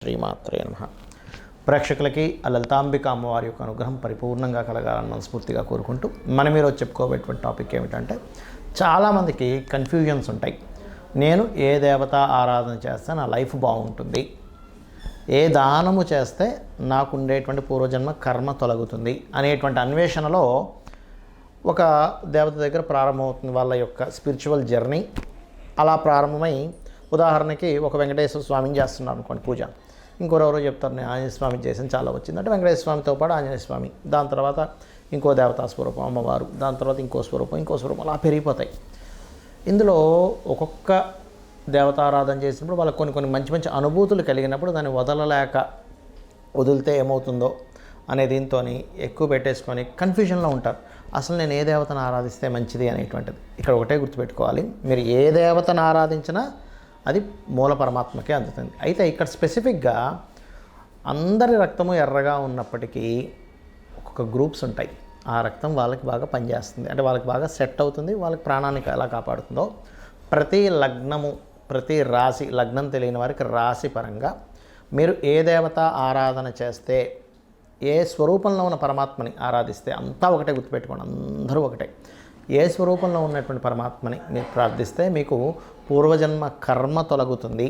శ్రీమాత్రే నమః. ప్రేక్షకులకి ఆ లలితాంబిక అమ్మవారి యొక్క అనుగ్రహం పరిపూర్ణంగా కలగాలని మనస్ఫూర్తిగా కోరుకుంటూ మనం ఈరోజు చెప్పుకోబోయేటువంటి టాపిక్ ఏమిటంటే, చాలామందికి కన్ఫ్యూజన్స్ ఉంటాయి. నేను ఏ దేవత ఆరాధన చేస్తే నా లైఫ్ బాగుంటుంది, ఏ దానము చేస్తే నాకు ఉండేటువంటి పూర్వజన్మ కర్మ తొలగుతుంది అనేటువంటి అన్వేషణలో ఒక దేవత దగ్గర ప్రారంభమవుతుంది వాళ్ళ యొక్క స్పిరిచువల్ జర్నీ. అలా ప్రారంభమై ఉదాహరణకి ఒక వెంకటేశ్వర స్వామిని చేస్తున్నారు అనుకోండి పూజ, ఇంకోరెవరో చెప్తారు నేను ఆంజనేయ స్వామిని చేసాను చాలా వచ్చిందంటే వెంకటేశ్వర స్వామితో పాటు ఆంజనేయ స్వామి, దాని తర్వాత ఇంకో దేవతా స్వరూపం అమ్మవారు, దాని తర్వాత ఇంకో స్వరూపం అలా పెరిగిపోతాయి. ఇందులో ఒక్కొక్క దేవతారాధన చేసినప్పుడు వాళ్ళకి కొన్ని మంచి మంచి అనుభూతులు కలిగినప్పుడు దాన్ని వదిలితే ఏమవుతుందో అనే దీంతో ఎక్కువ పెట్టేసుకొని కన్ఫ్యూజన్లో ఉంటారు. అసలు నేను ఏ దేవతను ఆరాధిస్తే మంచిది అనేటువంటిది ఇక్కడ ఒకటే గుర్తుపెట్టుకోవాలి. మీరు ఏ దేవతను ఆరాధించినా అది మూల పరమాత్మకే అందుతుంది. అయితే ఇక్కడ స్పెసిఫిక్గా అందరి రక్తము ఎర్రగా ఉన్నప్పటికీ ఒక్కొక్క గ్రూప్స్ ఉంటాయి. ఆ రక్తం వాళ్ళకి బాగా పనిచేస్తుంది, అంటే వాళ్ళకి బాగా సెట్ అవుతుంది, వాళ్ళకి ప్రాణాన్ని ఎలా కాపాడుతుందో ప్రతి లగ్నము, ప్రతి రాశి, లగ్నం తెలియని వారికి రాశి పరంగా మీరు ఏ దేవత ఆరాధన చేస్తే, ఏ స్వరూపంలో ఉన్న పరమాత్మని ఆరాధిస్తే అంతా ఒకటే గుర్తుపెట్టుకోండి, అందరూ ఒకటే. ఏ స్వరూపంలో ఉన్నటువంటి పరమాత్మని మీరు ప్రార్థిస్తే మీకు పూర్వజన్మ కర్మ తొలగుతుంది,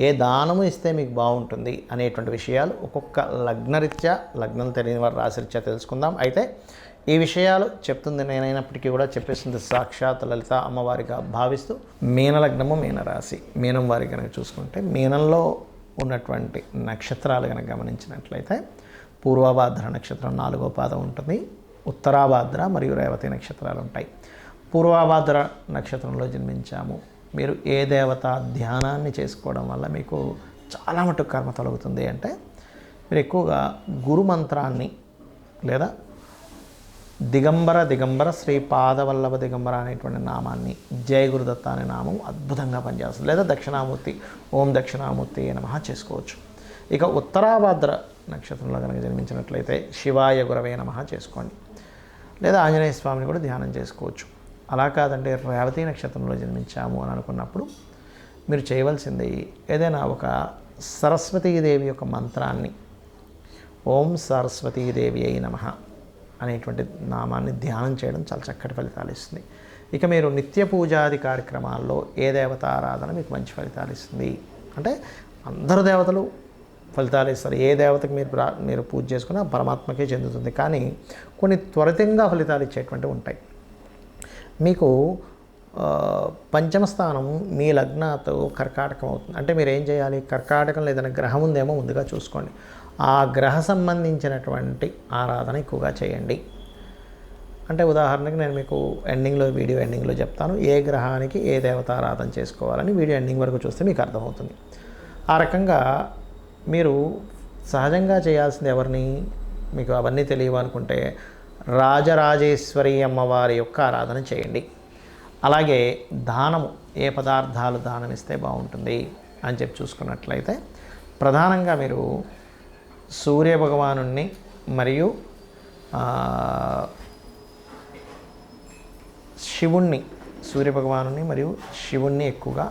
ఏ దానము ఇస్తే మీకు బాగుంటుంది అనేటువంటి విషయాలు ఒక్కొక్క లగ్నరీత్యా, లగ్నం తెలియని వారి రాశిరీత్యా తెలుసుకుందాం. అయితే ఈ విషయాలు చెప్తుంది నేనైనప్పటికీ కూడా చెప్పేస్తుంది సాక్షాత్ లలిత అమ్మవారిగా భావిస్తూ, మీనలగ్నము మీనరాశి, మీనం వారి కనుక చూసుకుంటే మీనంలో ఉన్నటువంటి నక్షత్రాలు కనుక గమనించినట్లయితే పూర్వభాద్ర నక్షత్రం 4వ పాదం ఉంటుంది, ఉత్తరాభాద్ర మరియు రేవతి నక్షత్రాలు ఉంటాయి. పూర్వభాద్ర నక్షత్రంలో జన్మించాము, మీరు ఏ దేవత ధ్యానాన్ని చేసుకోవడం వల్ల మీకు చాలా మటుకు కర్మ తొలగుతుంది అంటే, మీరు ఎక్కువగా గురు మంత్రాన్ని లేదా దిగంబర శ్రీ పాదవల్లభ దిగంబర అనేటువంటి నామాన్ని, జయ గురుదత్త అనే నామం అద్భుతంగా పనిచేస్తుంది. లేదా దక్షిణామూర్తి, ఓం దక్షిణామూర్తి నమః చేసుకోవచ్చు. ఇక ఉత్తరాభాద్ర నక్షత్రంలో కనుక జన్మించినట్లయితే శివాయ గురవే నమః చేసుకోండి, లేదా ఆంజనేయ స్వామిని కూడా ధ్యానం చేసుకోవచ్చు. అలా కాదంటే రేవతి నక్షత్రంలో జన్మించాము అని అనుకున్నప్పుడు మీరు చేయవలసింది ఏదైనా ఒక సరస్వతీదేవి యొక్క మంత్రాన్ని, ఓం సరస్వతీదేవి అయి నమః అనేటువంటి నామాన్ని ధ్యానం చేయడం చాలా చక్కటి ఫలితాలు ఇస్తుంది. ఇక మీరు నిత్య పూజాది కార్యక్రమాల్లో ఏ దేవత ఆరాధన మీకు మంచి ఫలితాలు ఇస్తుంది అంటే, అందరు దేవతలు ఫలితాలు ఇస్తారు. ఏ దేవతకి మీరు పూజ చేసుకున్నా పరమాత్మకే చెందుతుంది. కానీ కొన్ని త్వరితంగా ఫలితాలు ఇచ్చేటువంటివి ఉంటాయి. మీకు పంచమ స్థానం మీ లగ్నతో కర్కాటకం అవుతుంది అంటే మీరు ఏం చేయాలి, కర్కాటకంలో ఏదైనా గ్రహం ఉందేమో ముందుగా చూసుకోండి. ఆ గ్రహ సంబంధించినటువంటి ఆరాధన ఎక్కువగా చేయండి. అంటే ఉదాహరణకి నేను మీకు వీడియో ఎండింగ్లో చెప్తాను ఏ గ్రహానికి ఏ దేవత ఆరాధన చేసుకోవాలని. వీడియో ఎండింగ్ వరకు చూస్తే మీకు అర్థమవుతుంది. ఆ రకంగా మీరు సహజంగా చేయాల్సింది ఎవరిని, మీకు అవన్నీ తెలియవనుకుంటే రాజరాజేశ్వరి అమ్మవారి యొక్క ఆరాధన చేయండి. అలాగే దానము, ఏ పదార్థాలు దానం ఇస్తే బాగుంటుంది అని చెప్పి చూసుకున్నట్లయితే ప్రధానంగా మీరు సూర్యభగవాను మరియు సూర్యభగవాను మరియు శివుణ్ణి ఎక్కువగా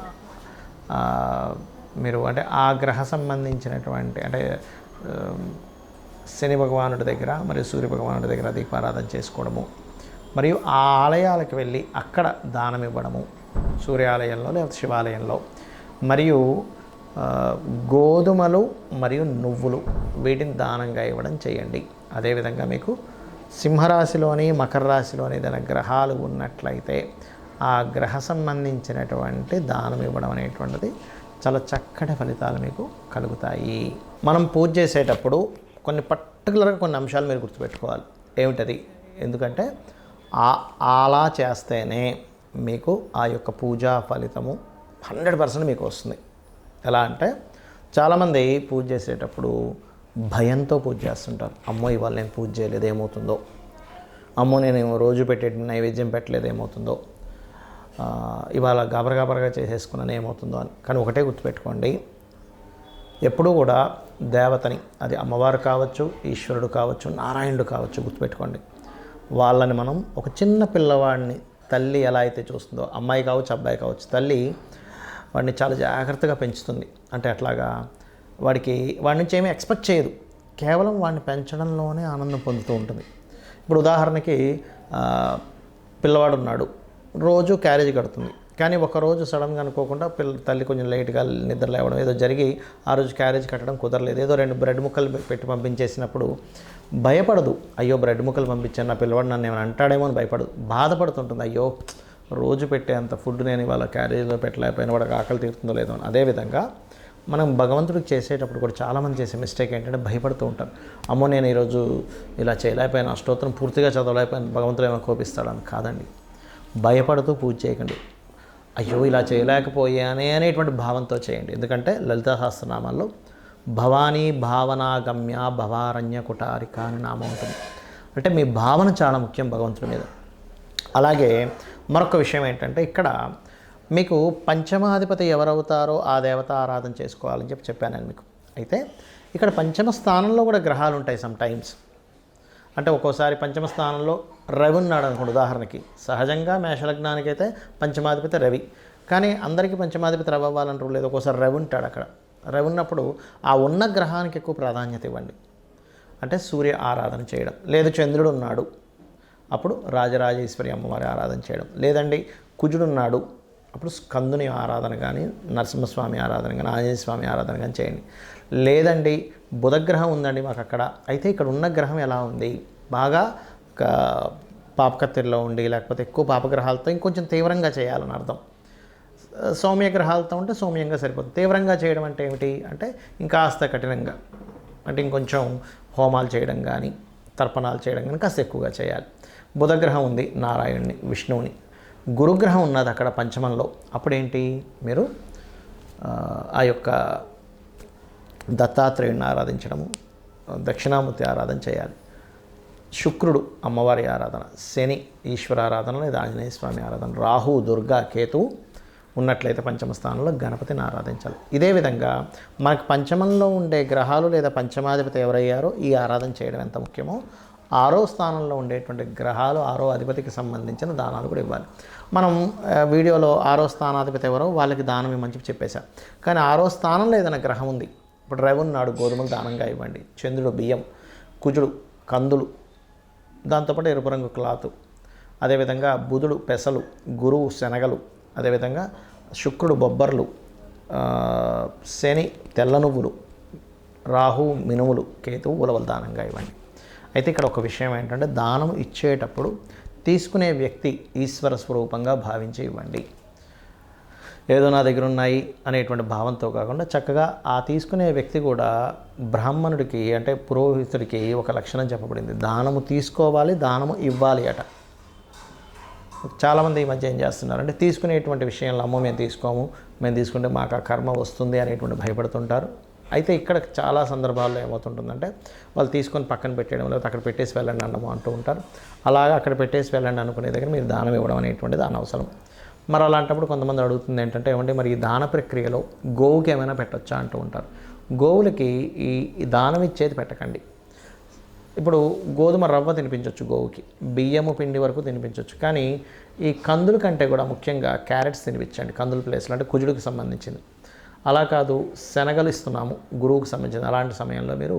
మీరు అంటే ఆ గ్రహ సంబంధించినటువంటి అంటే శని భగవానుడి దగ్గర మరియు సూర్య భగవానుడి దగ్గర దీపారాధన చేసుకోవడము, మరియు ఆ ఆలయాలకు వెళ్ళి అక్కడ దానం ఇవ్వడము, సూర్యాలయంలో లేదా శివాలయంలో, మరియు గోధుమలు మరియు నువ్వులు వీటిని దానంగా ఇవ్వడం చేయండి. అదేవిధంగా మీకు సింహరాశిలోని మకర రాశిలోని ఏదైనా గ్రహాలు ఉన్నట్లయితే ఆ గ్రహ సంబంధించినటువంటి దానం ఇవ్వడం అనేటువంటిది చాలా చక్కటి ఫలితాలు మీకు కలుగుతాయి. మనం పూజ చేసేటప్పుడు పర్టికులర్గా కొన్ని అంశాలు మీరు గుర్తుపెట్టుకోవాలి. ఏమిటది, ఎందుకంటే అలా చేస్తేనే మీకు ఆ యొక్క పూజా ఫలితము 100% మీకు వస్తుంది. ఎలా అంటే చాలామంది పూజ చేసేటప్పుడు భయంతో పూజ చేస్తుంటారు. అమ్మో ఇవాళ నేను పూజ చేయలేదు ఏమవుతుందో, అమ్మో నేను రోజు పెట్టే నైవేద్యం పెట్టలేదు ఏమవుతుందో, ఇవాళ గాబరగా చేసేసుకున్నాను ఏమవుతుందో అని. కానీ ఒకటే గుర్తుపెట్టుకోండి, ఎప్పుడూ కూడా దేవతని, అది అమ్మవారు కావచ్చు, ఈశ్వరుడు కావచ్చు, నారాయణుడు కావచ్చు, గుర్తుపెట్టుకోండి, వాళ్ళని మనం ఒక చిన్న పిల్లవాడిని తల్లి ఎలా అయితే చూస్తుందో, అమ్మాయి కావచ్చు అబ్బాయి కావచ్చు, తల్లి వాడిని చాలా జాగ్రత్తగా పెంచుతుంది. అంటే అట్లాగా వాడి నుంచి ఏమీ ఎక్స్పెక్ట్ చేయదు, కేవలం వాడిని పెంచడంలోనే ఆనందం పొందుతూ ఉంటుంది. ఇప్పుడు ఉదాహరణకి పిల్లవాడు ఉన్నాడు, రోజు క్యారేజ్ కడుతుంది, కానీ ఒకరోజు సడన్గా అనుకోకుండా తల్లి కొంచెం లేట్గా నిద్ర లేవడం ఏదో జరిగి ఆ రోజు క్యారేజ్ కట్టడం కుదరలేదు, ఏదో 2 బ్రెడ్ ముక్కలు పెట్టి పంపించేసినప్పుడు భయపడదు. అయ్యో బ్రెడ్ ముక్కలు పంపించాను, నా పిల్లవాడు నన్ను ఏమైనా అంటాడేమో అని భయపడదు, బాధపడుతుంటుంది. అయ్యో రోజు పెట్టే అంత ఫుడ్ నేను ఇవాళ క్యారేజ్లో పెట్టలేకపోయినా వాడికి ఆకలి తీరుతుందో లేదో అని. అదేవిధంగా మనం భగవంతుడికి చేసేటప్పుడు కూడా చాలామంది చేసే మిస్టేక్ ఏంటంటే భయపడుతూ ఉంటారు. అమ్మో నేను ఈరోజు ఇలా చేయలేకపోయాను, అష్టోత్తరం పూర్తిగా చదవలేకపోయాను, భగవంతుడు ఏమైనా కోపిస్తాడని. కాదండి, భయపడుతూ పూజ చేయకండి. అయ్యో ఇలా చేయలేకపోయానే అనేటువంటి భావంతో చేయండి. ఎందుకంటే లలితా సహస్రనామాల్లో భవానీ భావనాగమ్య భవారణ్య కుటారిక అని నామం ఉంటుంది. అంటే మీ భావన చాలా ముఖ్యం భగవంతుడి మీద. అలాగే మరొక విషయం ఏంటంటే ఇక్కడ మీకు పంచమాధిపతి ఎవరవుతారో ఆ దేవత ఆరాధన చేసుకోవాలని చెప్పాను నేను మీకు. అయితే ఇక్కడ పంచమ స్థానంలో కూడా గ్రహాలు ఉంటాయి సమ్ టైమ్స్. అంటే ఒక్కోసారి పంచమ స్థానంలో రవి ఉన్నాడు అనుకోండి. ఉదాహరణకి సహజంగా మేషలగ్నానికి అయితే పంచమాధిపతి రవి, కానీ అందరికీ పంచమాధిపతి రవి అవ్వాలంటారు లేదు. ఒక్కోసారి రవి ఉంటాడు అక్కడ. రవి ఉన్నప్పుడు ఆ ఉన్న గ్రహానికి ఎక్కువ ప్రాధాన్యత ఇవ్వండి. అంటే సూర్య ఆరాధన చేయడం, లేదు చంద్రుడు ఉన్నాడు అప్పుడు రాజరాజేశ్వరి అమ్మవారి ఆరాధన చేయడం, లేదండి కుజుడు ఉన్నాడు అప్పుడు స్కందుని ఆరాధన కానీ నరసింహస్వామి ఆరాధన కానీ ఆంజనేయ స్వామి ఆరాధన కానీ చేయండి. లేదండి బుధగ్రహం ఉందండి మాకు అక్కడ, అయితే ఇక్కడ ఉన్న గ్రహం ఎలా ఉంది, బాగా పాపకత్తిరిలో ఉండి లేకపోతే ఎక్కువ పాపగ్రహాలతో ఇంకొంచెం తీవ్రంగా చేయాలని అర్థం. సౌమ్య గ్రహాలతో ఉంటే సౌమ్యంగా సరిపోతుంది. తీవ్రంగా చేయడం అంటే ఏమిటి అంటే ఇంకాస్త కఠినంగా, అంటే ఇంకొంచెం హోమాలు చేయడం కానీ తర్పణాలు చేయడం కానీ కాస్త ఎక్కువగా చేయాలి. బుధగ్రహం ఉంది నారాయణుని విష్ణువుని, గురుగ్రహం ఉన్నది అక్కడ పంచమంలో, అప్పుడేంటి మీరు ఆ యొక్క దత్తాత్రేయుని ఆరాధించడము, దక్షిణామూర్తి ఆరాధన చేయాలి. శుక్రుడు అమ్మవారి ఆరాధన, శని ఈశ్వర ఆరాధన లేదా ఆంజనేయ స్వామి ఆరాధన, రాహు దుర్గా కేతువు ఉన్నట్లయితే పంచమ స్థానంలో గణపతిని ఆరాధించాలి. ఇదే విధంగా మనకు పంచమంలో ఉండే గ్రహాలు లేదా పంచమాధిపతి ఎవరయ్యారో ఈ ఆరాధన చేయడం ఎంత ముఖ్యమో 6వ స్థానంలో ఉండేటువంటి గ్రహాలు 6వ అధిపతికి సంబంధించిన దానాలు కూడా ఇవ్వాలి. మనం వీడియోలో 6వ స్థానాధిపతి ఎవరో వాళ్ళకి దానం ఇవ్వమని చెప్పేశాం, కానీ 6వ స్థానంలో ఏదైనా గ్రహం ఉంది. ఇప్పుడు రవి ఉన్నాడు, గోధుమలు దానంగా ఇవ్వండి. చంద్రుడు బియ్యం, కుజుడు కందులు, దాంతోపాటు ఎరుపు రంగు క్లాతు, అదేవిధంగా బుధుడు పెసలు, గురువు శనగలు, అదేవిధంగా శుక్రుడు బొబ్బర్లు, శని తెల్ల నువ్వులు, రాహు మినుములు, కేతువు ఉలవలు దానంగా ఇవ్వండి. అయితే ఇక్కడ ఒక విషయం ఏంటంటే దానం ఇచ్చేటప్పుడు తీసుకునే వ్యక్తి ఈశ్వర స్వరూపంగా భావించి ఇవ్వండి. ఏదో నా దగ్గర ఉన్నాయి అనేటువంటి భావంతో కాకుండా చక్కగా ఆ తీసుకునే వ్యక్తి కూడా బ్రాహ్మణుడికి అంటే పురోహితుడికి ఒక లక్షణం చెప్పబడింది, దానము తీసుకోవాలి, దానము ఇవ్వాలి అట. చాలామంది ఈ మధ్య ఏం చేస్తున్నారంటే తీసుకునేటువంటి విషయంలో అమ్మో మేము తీసుకోము, మేము తీసుకుంటే మాకు ఆ కర్మ వస్తుంది అనేటువంటి భయపడుతుంటారు. అయితే ఇక్కడ చాలా సందర్భాల్లో ఏమవుతుంటుందంటే వాళ్ళు తీసుకొని పక్కన పెట్టేయడం లేకపోతే అక్కడ పెట్టేసి వెళ్ళండి అన్నమో అంటూ ఉంటారు. అలాగా అక్కడ పెట్టేసి వెళ్ళండి అనుకునే దగ్గర మీరు దానం ఇవ్వడం అనేటువంటిది అనవసరం. మరి అలాంటప్పుడు కొంతమంది అడుగుతుంది ఏంటంటే ఏమంటే మరి ఈ దాన ప్రక్రియలో గోవుకి ఏమైనా పెట్టొచ్చా అంటూ ఉంటారు. గోవులకి ఈ దానం ఇచ్చేది పెట్టకండి. ఇప్పుడు గోధుమ రవ్వ తినిపించవచ్చు గోవుకి, బియ్యము పిండి వరకు తినిపించవచ్చు, కానీ ఈ కందుల కంటే కూడా ముఖ్యంగా క్యారెట్స్ తినిపించండి కందుల ప్లేస్లో, అంటే కుజుడికి సంబంధించింది. అలా కాదు శనగలు ఇస్తున్నాము గురువుకి సంబంధించింది, అలాంటి సమయంలో మీరు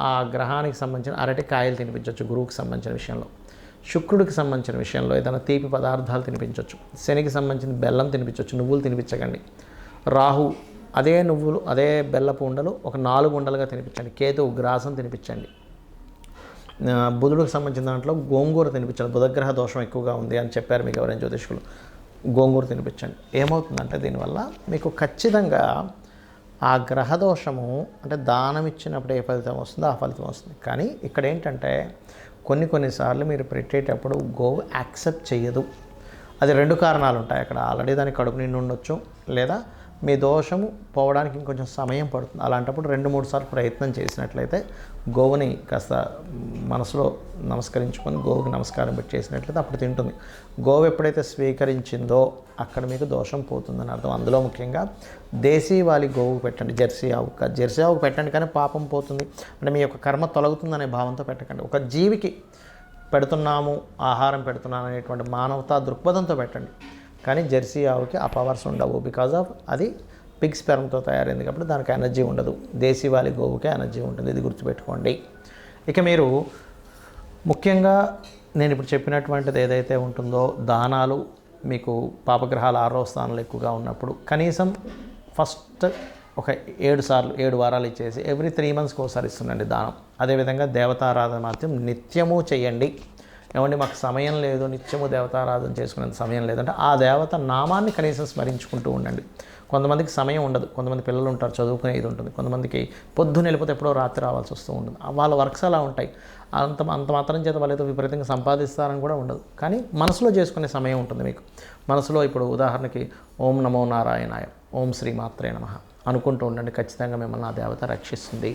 ఆ గ్రహానికి సంబంధించిన అరటికాయలు తినిపించవచ్చు గురువుకి సంబంధించిన విషయంలో. శుక్రుడికి సంబంధించిన విషయంలో ఏదైనా తీపి పదార్థాలు తినిపించవచ్చు. శనికి సంబంధించిన బెల్లం తినిపించవచ్చు, నువ్వులు తినిపించకండి. రాహు అదే నువ్వులు అదే బెల్లపు ఉండలు ఒక 4 ఉండలుగా తినిపించండి. కేతువు గ్రాసం తినిపించండి. బుధుడికి సంబంధించిన దాంట్లో గోంగూర తినిపించండి. బుధగ్రహ దోషం ఎక్కువగా ఉంది అని చెప్పారు మీకు ఎవరైనా జ్యోతిష్కులు, గోంగూర తినిపించండి. ఏమవుతుందంటే దీనివల్ల మీకు ఖచ్చితంగా ఆ గ్రహదోషము అంటే దానం ఇచ్చినప్పుడు ఏ ఫలితం వస్తుందో ఆ ఫలితం వస్తుంది. కానీ ఇక్కడ ఏంటంటే కొన్నిసార్లు మీరు పెట్టేటప్పుడు గోవు యాక్సెప్ట్ చేయదు. అది 2 కారణాలు ఉంటాయి అక్కడ. ఆల్రెడీ దానికి కడుపు నిండి ఉండొచ్చు, లేదా మీ దోషము పోవడానికి ఇంకొంచెం సమయం పడుతుంది. అలాంటప్పుడు 2-3 సార్లు ప్రయత్నం చేసినట్లయితే గోవుని కాస్త మనసులో నమస్కరించుకొని గోవుకి నమస్కారం పెట్టి చేసినట్లయితే అప్పుడు తింటుంది. గోవు ఎప్పుడైతే స్వీకరించిందో అక్కడ మీకు దోషం పోతుందని అర్థం. అందులో ముఖ్యంగా దేశీవాలి గోవుకు పెట్టండి, జెర్సీ ఆవుకు పెట్టండి, కానీ పాపం పోతుంది అంటే మీ యొక్క కర్మ తొలగుతుందనే భావంతో పెట్టకండి. ఒక జీవికి పెడుతున్నాము, ఆహారం పెడుతున్నాను అనేటువంటి మానవతా దృక్పథంతో పెట్టండి. కానీ జెర్సీ ఆవుకి ఆ పవర్స్ ఉండవు, బికాజ్ ఆఫ్ అది పిగ్ స్పెర్మ్తో తయారైంది కాబట్టి దానికి ఎనర్జీ ఉండదు. దేశీవాలి గోవుకే ఎనర్జీ ఉంటుంది, ఇది గుర్తుపెట్టుకోండి. ఇక మీరు ముఖ్యంగా నేను ఇప్పుడు చెప్పినటువంటిది ఏదైతే ఉంటుందో దానాలు, మీకు పాపగ్రహాలు 6వ స్థానంలో ఎక్కువగా ఉన్నప్పుడు కనీసం ఫస్ట్ ఒక 7 వారాలు ఇచ్చేసి ఎవ్రీ 3 మంత్స్కి ఒకసారి ఇస్తుండండి దానం. అదేవిధంగా దేవతారాధన మాత్రం నిత్యము చేయండి. ఏమండి మాకు సమయం లేదు, నిత్యము దేవతారాధన చేసుకునేంత సమయం లేదంటే ఆ దేవత నామాన్ని కనీసం స్మరించుకుంటూ ఉండండి. కొంతమందికి సమయం ఉండదు, కొంతమంది పిల్లలు ఉంటారు, చదువుకునేది ఉంటుంది, కొంతమందికి పొద్దున్న వెళ్ళిపోతే ఎప్పుడో రాత్రి రావాల్సి వస్తూ ఉంటుంది. వాళ్ళ వర్క్స్ అలా ఉంటాయి. అంత మాత్రం చేత వాళ్ళతో విపరీతంగా సంపాదిస్తారని కూడా ఉండదు. కానీ మనసులో చేసుకునే సమయం ఉంటుంది మీకు. మనసులో ఇప్పుడు ఉదాహరణకి ఓం నమో నారాయణాయ, ఓం శ్రీ మాత్రే నమః అనుకుంటూ ఉండండి. ఖచ్చితంగా మిమ్మల్ని ఆ దేవత రక్షిస్తుంది.